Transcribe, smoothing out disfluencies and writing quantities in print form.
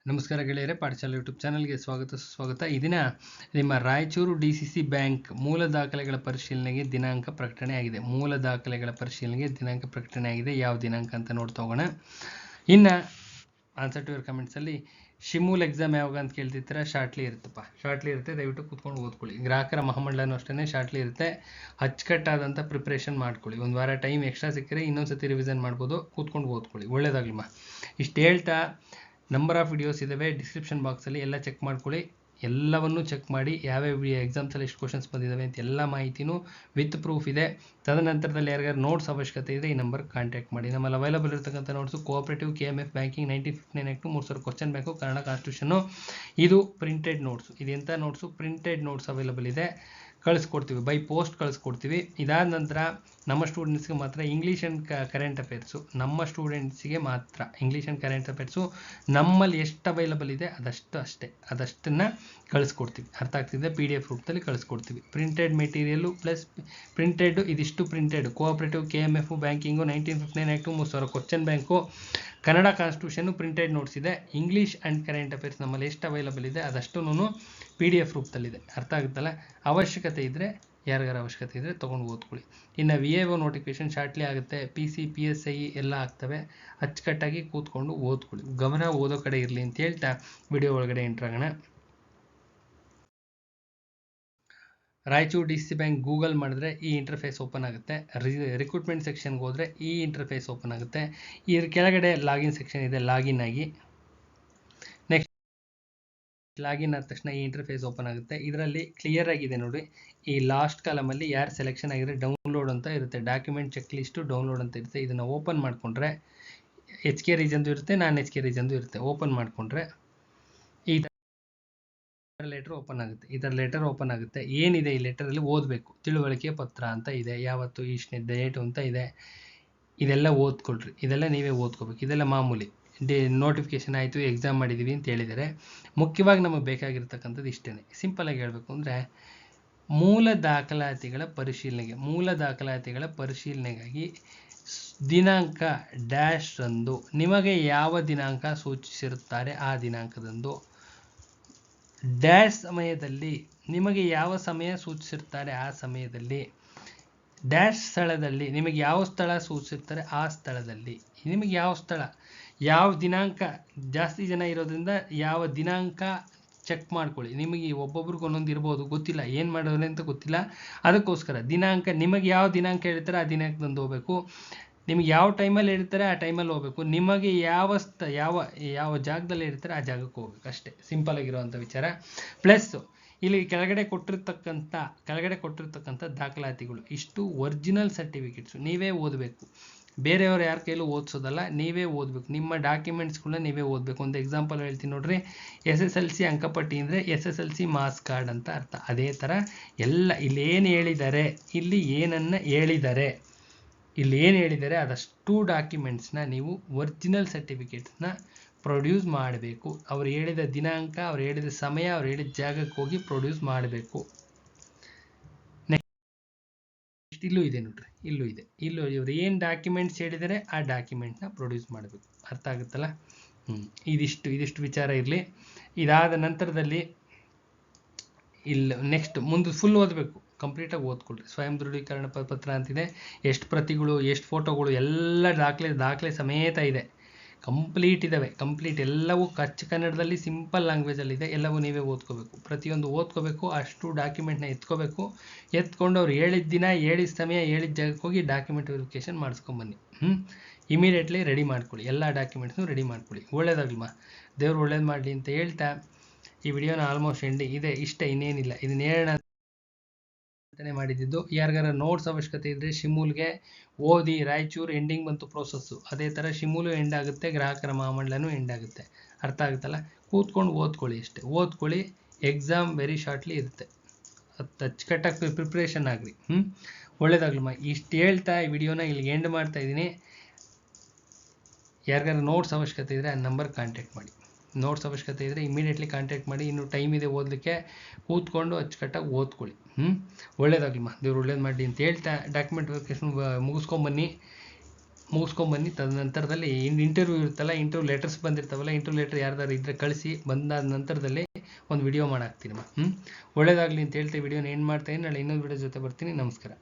ನಮಸ್ಕಾರ ಗೆಳೆಯರೇ, ಪಾಠಶಾಲೆ ಯೂಟ್ಯೂಬ್ ಚಾನಲ್ಗೆ ಸ್ವಾಗತ ಸುಸ್ವಾಗತ. ಈ ದಿನ ನಿಮ್ಮ ರಾಯಚೂರು DCC ಬ್ಯಾಂಕ್ ಮೂಲ ದಾಖಲೆಗಳ ಪರಿಶೀಲನೆಗೆ ದಿನಾಂಕ ಪ್ರಕಟಣೆ ಆಗಿದೆ. ಮೂಲ ದಾಖಲೆಗಳ ಪರಿಶೀಲನೆಗೆ ದಿನಾಂಕ ಪ್ರಕಟಣೆ ಆಗಿದೆ. ಯಾವ ದಿನಾಂಕ ಅಂತ ನೋಡ್ತಾ ಹೋಗೋಣ. ಇನ್ನು ಆನ್ಸರ್ ಟು ಯುವರ್ ಕಮೆಂಟ್ಸಲ್ಲಿ ಶಿಮೂಲ್ ಎಕ್ಸಾಮ್ ಯಾವಾಗ ಅಂತ ಕೇಳ್ತಿರ್ತೀರ. ಶಾರ್ಟ್ಲಿ ಇರುತ್ತಪ್ಪ, ಶಾರ್ಟ್ಲಿ ಇರುತ್ತೆ, ದಯವಿಟ್ಟು ಕೂತ್ಕೊಂಡು ಓದ್ಕೊಳ್ಳಿ. ಗ್ರಾಹಕರ ಮಹಾಮಂಡಲನೂ ಅಷ್ಟೇ ಶಾರ್ಟ್ಲಿ ಇರುತ್ತೆ. ಅಚ್ಚುಕಟ್ಟಾದಂಥ ಪ್ರಿಪ್ರೇಷನ್ ಮಾಡ್ಕೊಳ್ಳಿ. ಒಂದು ವಾರ ಟೈಮ್ ಎಕ್ಸ್ಟ್ರಾ ಸಿಕ್ಕರೆ ಇನ್ನೊಂದ್ಸತಿ ರಿವಿಷನ್ ಮಾಡ್ಬೋದು. ಕೂತ್ಕೊಂಡು ಓದ್ಕೊಳ್ಳಿ, ಒಳ್ಳೇದಾಗ್ಲಿಮ್ಮ. ಇಷ್ಟು ಹೇಳ್ತಾ ನಂಬರ್ ಆಫ್ ವಿಡಿಯೋಸ್ ಇದ್ದಾವೆ ಡಿಸ್ಕ್ರಿಪ್ಷನ್ ಬಾಕ್ಸಲ್ಲಿ, ಎಲ್ಲ ಚೆಕ್ ಮಾಡ್ಕೊಳ್ಳಿ. ಎಲ್ಲವನ್ನೂ ಚೆಕ್ ಮಾಡಿ ಯಾವ್ಯಾವ ಎಕ್ಸಾಮ್ಸಲ್ಲಿ ಎಷ್ಟು ಕ್ವಶನ್ಸ್ ಬಂದಿದ್ದಾವೆ ಅಂತ ಎಲ್ಲ ಮಾಹಿತಿನೂ ವಿತ್ ಪ್ರೂಫ್ ಇದೆ. ತದನಂತರದಲ್ಲಿ ಯಾರಿಗಾರು ನೋಟ್ಸ್ ಅವಶ್ಯಕತೆ ಇದೆ ಈ ನಂಬರ್ ಕಾಂಟ್ಯಾಕ್ಟ್ ಮಾಡಿ. ನಮ್ಮಲ್ಲಿ ಅವೈಲಬಲ್ ಇರತಕ್ಕಂಥ notes cooperative, KMF banking, 1959 act, 3,000 question bank, Kannada constitution. ಇದು ಪ್ರಿಂಟೆಡ್ ನೋಟ್ಸು. ಇದೆಂಥ ನೋಟ್ಸು? ಪ್ರಿಂಟೆಡ್ ನೋಟ್ಸ್ ಅವೈಲಬಲ್ ಇದೆ, ಕಳಿಸ್ಕೊಡ್ತೀವಿ, ಬೈ ಪೋಸ್ಟ್ ಕಳಿಸ್ಕೊಡ್ತೀವಿ. ಇದಾದ ನಂತರ ನಮ್ಮ ಸ್ಟೂಡೆಂಟ್ಸ್ಗೆ ಮಾತ್ರ ಇಂಗ್ಲೀಷ್ ಆ್ಯಂಡ್ ಕರೆಂಟ್ ಅಫೇರ್ಸು, ನಮ್ಮ ಸ್ಟೂಡೆಂಟ್ಸಿಗೆ ಮಾತ್ರ ಇಂಗ್ಲೀಷ್ ಆ್ಯಂಡ್ ಕರೆಂಟ್ ಅಫೇರ್ಸು ನಮ್ಮಲ್ಲಿ ಎಷ್ಟು ಅವೈಲಬಲ್ ಇದೆ ಅದಷ್ಟನ್ನು ಕಳಿಸ್ಕೊಡ್ತೀವಿ. ಅರ್ಥ ಆಗ್ತಿದೆ? PDF ರೂಪದಲ್ಲಿ ಕಳಿಸ್ಕೊಡ್ತೀವಿ. ಪ್ರಿಂಟೆಡ್ ಮೆಟೀರಿಯಲ್ಲು ಪ್ಲಸ್ ಪ್ರಿಂಟೆಡ್, ಇದಿಷ್ಟು printed. Cooperative, KMF banking, 1959 act, 3,000 question bank, Kannada constitution printed notes ಇದೆ. ಇಂಗ್ಲೀಷ್ ಆ್ಯಂಡ್ ಕರೆಂಟ್ ಅಫೇರ್ಸ್ ನಮ್ಮಲ್ಲಿ ಎಷ್ಟು ಅವೈಲಬಲ್ ಇದೆ ಅದಷ್ಟು PDF ರೂಪದಲ್ಲಿದೆ. ಅರ್ಥ ಆಗುತ್ತಲ್ಲ? ಅವಶ್ಯಕತೆ ಇದ್ದರೆ, ಯಾರಿಗಾರ ಅವಶ್ಯಕತೆ ಇದ್ದರೆ ತೊಗೊಂಡು ಓದ್ಕೊಳ್ಳಿ. ಇನ್ನು VAO ನೋಟಿಫಿಕೇಶನ್ ಶಾರ್ಟ್ಲಿ ಆಗುತ್ತೆ. PC, PSI ಎಲ್ಲ ಆಗ್ತವೆ. ಅಚ್ಚುಕಟ್ಟಾಗಿ ಕೂತ್ಕೊಂಡು ಓದ್ಕೊಳ್ಳಿ. ಗಮನ ಓದೋ ಕಡೆ ಇರಲಿ ಅಂತ ಹೇಳ್ತಾ ವಿಡಿಯೋ ಒಳಗಡೆ ಎಂಟ್ರಾಗೋಣ. ರಾಯಚೂರು DCC ಬ್ಯಾಂಕ್ ಗೂಗಲ್ ಮಾಡಿದ್ರೆ ಈ ಇಂಟರ್ಫೇಸ್ ಓಪನ್ ಆಗುತ್ತೆ. ರಿಕ್ರೂಟ್ಮೆಂಟ್ ಸೆಕ್ಷನ್ಗೆ ಹೋದರೆ ಈ ಇಂಟರ್ಫೇಸ್ ಓಪನ್ ಆಗುತ್ತೆ. ಇದ್ರ ಕೆಳಗಡೆ ಲಾಗಿನ್ ಸೆಕ್ಷನ್ ಇದೆ, ಲಾಗಿನ್ ಆಗಿ. ನೆಕ್ಸ್ಟ್ ಲಾಗಿನ್ ಆದ ತಕ್ಷಣ ಈ ಇಂಟರ್ಫೇಸ್ ಓಪನ್ ಆಗುತ್ತೆ. ಇದರಲ್ಲಿ ಕ್ಲಿಯರ್ ಆಗಿದೆ ನೋಡಿ, ಈ ಲಾಸ್ಟ್ ಕಾಲಮಲ್ಲಿ ಯಾರು ಸೆಲೆಕ್ಷನ್ ಆಗಿದ್ರೆ ಡೌನ್ಲೋಡ್ ಅಂತ ಇರುತ್ತೆ, ಡಾಕ್ಯುಮೆಂಟ್ ಚೆಕ್ ಲಿಸ್ಟು ಡೌನ್ಲೋಡ್ ಅಂತ ಇರುತ್ತೆ. ಇದನ್ನು ಓಪನ್ ಮಾಡಿಕೊಂಡ್ರೆ HK ರೀಜನ್ದು ಇರುತ್ತೆ, ನಾನ್ HK ರೀಜನ್ದು ಇರುತ್ತೆ. ಓಪನ್ ಮಾಡಿಕೊಂಡ್ರೆ ಈ ಲೆಟರ್ ಓಪನ್ ಆಗುತ್ತೆ. ಇದರ ಲೆಟರ್ ಓಪನ್ ಆಗುತ್ತೆ. ಏನಿದೆ ಈ ಲೆಟರಲ್ಲಿ ಓದಬೇಕು. ತಿಳುವಳಿಕೆ ಪತ್ರ ಅಂತ ಇದೆ, ಯಾವತ್ತು ಇಷ್ಟನೇ ಡೇಟು ಅಂತ ಇದೆ. ಇದೆಲ್ಲ ಓದ್ಕೊಳ್ರಿ, ಇದೆಲ್ಲ ನೀವೇ ಓದ್ಕೋಬೇಕು. ಇದೆಲ್ಲ ಮಾಮೂಲಿ. ನೋಟಿಫಿಕೇಶನ್ ಆಯಿತು, ಎಕ್ಸಾಮ್ ಮಾಡಿದ್ದೀವಿ ಅಂತ ಹೇಳಿದರೆ. ಮುಖ್ಯವಾಗಿ ನಮಗೆ ಬೇಕಾಗಿರ್ತಕ್ಕಂಥದ್ದು ಇಷ್ಟೇ. ಸಿಂಪಲಾಗಿ ಹೇಳಬೇಕು ಅಂದರೆ, ಮೂಲ ದಾಖಲಾತಿಗಳ ಪರಿಶೀಲನೆಗಾಗಿ ದಿನಾಂಕ ಡ್ಯಾಶ್ ರಂದು ನಿಮಗೆ ಯಾವ ದಿನಾಂಕ ಸೂಚಿಸಿರುತ್ತಾರೆ ಆ ದಿನಾಂಕದಂದು, ಡ್ಯಾಶ್ ಸಮಯದಲ್ಲಿ ನಿಮಗೆ ಯಾವ ಸಮಯ ಸೂಚಿಸಿರ್ತಾರೆ ಆ ಸಮಯದಲ್ಲಿ, ಡ್ಯಾಶ್ ಸ್ಥಳದಲ್ಲಿ ನಿಮಗೆ ಯಾವ ಸ್ಥಳ ಸೂಚಿಸಿರ್ತಾರೆ ಆ ಸ್ಥಳದಲ್ಲಿ, ನಿಮಗೆ ಯಾವ ಸ್ಥಳ, ಯಾವ ದಿನಾಂಕ, ಜಾಸ್ತಿ ಜನ ಇರೋದ್ರಿಂದ ಯಾವ ದಿನಾಂಕ ಚೆಕ್ ಮಾಡ್ಕೊಳ್ಳಿ. ನಿಮಗೆ ಒಬ್ಬೊಬ್ರಿಗೆ ಒಂದೊಂದು ಇರ್ಬೋದು, ಗೊತ್ತಿಲ್ಲ ಏನು ಮಾಡೋದು ಅಂತ ಗೊತ್ತಿಲ್ಲ. ಅದಕ್ಕೋಸ್ಕರ ದಿನಾಂಕ, ನಿಮಗೆ ಯಾವ ದಿನಾಂಕ ಹೇಳ್ತಾರೆ ಆ ದಿನಾಂಕದಂದು ಹೋಗಬೇಕು. ನಿಮಗೆ ಯಾವ ಟೈಮಲ್ಲಿ ಹೇಳ್ತಾರೆ ಆ ಟೈಮಲ್ಲಿ ಹೋಗಬೇಕು. ನಿಮಗೆ ಯಾವ ಜಾಗದಲ್ಲಿ ಹೇಳ್ತಾರೆ ಆ ಜಾಗಕ್ಕೆ ಹೋಗ್ಬೇಕು. ಅಷ್ಟೇ, ಸಿಂಪಲ್ ಆಗಿರುವಂಥ ವಿಚಾರ. ಪ್ಲಸ್ ಇಲ್ಲಿ ಕೆಳಗಡೆ ಕೊಟ್ಟಿರ್ತಕ್ಕಂಥ ದಾಖಲಾತಿಗಳು ಇಷ್ಟು ಒರಿಜಿನಲ್ ಸರ್ಟಿಫಿಕೇಟ್ಸು ನೀವೇ ಓದಬೇಕು. ಬೇರೆಯವರು ಯಾರ ಕೈಲೂ ಓದಿಸೋದಲ್ಲ, ನೀವೇ ಓದಬೇಕು. ನಿಮ್ಮ ಡಾಕ್ಯುಮೆಂಟ್ಸ್ಗಳನ್ನ ನೀವೇ ಓದಬೇಕು. ಒಂದು ಎಕ್ಸಾಂಪಲ್ ಹೇಳ್ತೀನಿ ನೋಡ್ರಿ. SSLC ಅಂಕಪಟ್ಟಿ ಅಂದರೆ SSLC ಮಾರ್ಕ್ಸ್ ಕಾರ್ಡ್ ಅಂತ ಅರ್ಥ. ಅದೇ ಥರ ಎಲ್ಲ ಇಲ್ಲಿ ಏನು ಹೇಳಿದ್ದಾರೆ ಅದಷ್ಟು ಡಾಕ್ಯುಮೆಂಟ್ಸ್ನ ನೀವು ಒರಿಜಿನಲ್ ಸರ್ಟಿಫಿಕೇಟ್ಸ್ನ ಪ್ರೊಡ್ಯೂಸ್ ಮಾಡಬೇಕು. ಅವ್ರು ಹೇಳಿದ ದಿನಾಂಕ, ಅವ್ರು ಹೇಳಿದ ಸಮಯ, ಅವ್ರು ಹೇಳಿದ ಜಾಗಕ್ಕೆ ಹೋಗಿ ಪ್ರೊಡ್ಯೂಸ್ ಮಾಡಬೇಕು. ನೆಕ್ಸ್ಟ್ ಇಲ್ಲೂ ಇದೆ ನೋಡ್ರಿ, ಇಲ್ಲೂ ಇವರು ಏನು ಡಾಕ್ಯುಮೆಂಟ್ಸ್ ಹೇಳಿದ್ದಾರೆ ಆ ಡಾಕ್ಯುಮೆಂಟ್ನ ಪ್ರೊಡ್ಯೂಸ್ ಮಾಡಬೇಕು. ಅರ್ಥ ಆಗುತ್ತಲ್ಲ? ಇದಿಷ್ಟು ವಿಚಾರ ಇರಲಿ. ಇದಾದ ನಂತರದಲ್ಲಿ ನೆಕ್ಸ್ಟ್ ಮುಂದೆ ಫುಲ್ ಓದಬೇಕು, ಕಂಪ್ಲೀಟಾಗಿ ಓದ್ಕೊಳ್ರಿ. ಸ್ವಯಂ ದೃಢೀಕರಣ ಪತ್ರ ಅಂತಿದೆ, ಎಷ್ಟು ಪ್ರತಿಗಳು, ಎಷ್ಟು ಫೋಟೋಗಳು, ಎಲ್ಲ ದಾಖಲೆ ಸಮೇತ ಇದೆ. ಕಂಪ್ಲೀಟ್ ಎಲ್ಲವೂ ಕನ್ನಡದಲ್ಲಿ ಸಿಂಪಲ್ ಲ್ಯಾಂಗ್ವೇಜಲ್ಲಿದೆ. ಎಲ್ಲವೂ ನೀವೇ ಓದ್ಕೋಬೇಕು, ಪ್ರತಿಯೊಂದು ಓದ್ಕೋಬೇಕು. ಅಷ್ಟು ಡಾಕ್ಯುಮೆಂಟ್ನ ಎತ್ಕೊಂಡು ಅವ್ರು ಹೇಳಿದ ದಿನ, ಹೇಳಿದ ಸಮಯ, ಹೇಳಿದ ಜಾಗಕ್ಕೆ ಹೋಗಿ ಡಾಕ್ಯುಮೆಂಟ್ ವೆರಿಫಿಕೇಷನ್ ಮಾಡಿಸ್ಕೊಂಬನ್ನಿ. ಇಮಿಡಿಯೇಟ್ಲಿ ರೆಡಿ ಮಾಡ್ಕೊಳ್ಳಿ, ಎಲ್ಲ ಡಾಕ್ಯುಮೆಂಟ್ಸ್ನು ರೆಡಿ ಮಾಡ್ಕೊಳ್ಳಿ. ಒಳ್ಳೇದಾಗ್ಲಿಮ್ಮ, ದೇವ್ರು ಒಳ್ಳೇದು ಮಾಡಲಿ ಅಂತ ಹೇಳ್ತಾ ಈ ವಿಡಿಯೋನ ಆಲ್ಮೋಸ್ಟ್ ಇಷ್ಟೇ, ಇನ್ನೇನಿಲ್ಲ. ಇದನ್ನ ಹೇಳೋಣ ಮಾಡಿದ್ದು. ಯಾರಿಗಾರ ನೋಟ್ಸ್ ಅವಶ್ಯಕತೆ ಇದ್ದರೆ ಶಿಮೂಲ್ಗೆ ಓದಿ. ರಾಯಚೂರು ಎಂಡಿಂಗ್ ಬಂತು ಪ್ರೋಸೆಸ್ಸು, ಅದೇ ಥರ ಶಿಮೂಲು ಎಂಡ್ ಆಗುತ್ತೆ, ಗ್ರಾಹಕರ ಮಹಾಮಂಡಲನೂ ಎಂಡ್ ಆಗುತ್ತೆ. ಅರ್ಥ ಆಗುತ್ತಲ್ಲ? ಕೂತ್ಕೊಂಡು ಓದ್ಕೊಳ್ಳಿ, ಅಷ್ಟೇ ಓದ್ಕೊಳ್ಳಿ. ಎಕ್ಸಾಮ್ ವೆರಿ ಶಾರ್ಟ್ಲಿ ಇರುತ್ತೆ, ಅಚ್ಚುಕಟ್ಟಾಗಿ ಪ್ರಿಪ್ರೇಷನ್ ಆಗಲಿ. ಒಳ್ಳೇದಾಗ್ಲಮ್ಮ. ಇಷ್ಟು ಹೇಳ್ತಾ ಈ ವಿಡಿಯೋನ ಇಲ್ಲಿಗೆ ಎಂಡ್ ಮಾಡ್ತಾ ಇದ್ದೀನಿ. ಯಾರಿಗಾರ ನೋಟ್ಸ್ ಅವಶ್ಯಕತೆ ಇದ್ದರೆ ಆ ನಂಬರ್ ಕಾಂಟ್ಯಾಕ್ಟ್ ಮಾಡಿ. ನೋಟ್ಸ್ ಅವಶ್ಯಕತೆ ಇದ್ದರೆ ಇಮಿಡಿಯೇಟ್ಲಿ ಕಾಂಟ್ಯಾಕ್ಟ್ ಮಾಡಿ. ಇನ್ನು ಟೈಮ್ ಇದೆ ಓದಲಿಕ್ಕೆ, ಕೂತ್ಕೊಂಡು ಅಚ್ಚುಕಟ್ಟಾಗಿ ಓದ್ಕೊಳ್ಳಿ. ಒಳ್ಳೇದಾಗ್ಲಿಮ್ಮ, ದೇವ್ರು ಒಳ್ಳೇದು ಮಾಡಲಿ ಅಂತ ಹೇಳ್ತಾ ಡಾಕ್ಯುಮೆಂಟ್ ವೆರಿಫಿಕೇಷನ್ ಮುಗಿಸ್ಕೊಂಬನ್ನಿ. ಮುಗಿಸ್ಕೊಂಬನ್ನಿ. ತದನಂತರದಲ್ಲಿ ಇಂಟರ್ವ್ಯೂ ಇರುತ್ತಲ್ಲ, ಇಂಟರ್ವ್ಯೂ ಲೆಟರ್ಸ್ ಬಂದಿರ್ತಾವಲ್ಲ, ಇಂಟರ್ವ್ಯೂ ಲೆಟರ್ ಯಾರ್ದಾರು ಇದ್ದರೆ ಕಳಿಸಿ. ಬಂದಾದ ನಂತರದಲ್ಲಿ ಒಂದು ವಿಡಿಯೋ ಮಾಡಾಕ್ತೀನಿ. ಒಳ್ಳೇದಾಗಲಿ ಅಂತ ಹೇಳ್ತಾ ವಿಡಿಯೋನ ಏನು ಮಾಡ್ತೀನಿ. ನಾಳೆ ಇನ್ನೊಂದು ವಿಡಿಯೋ ಜೊತೆ ಬರ್ತೀನಿ. ನಮಸ್ಕಾರ.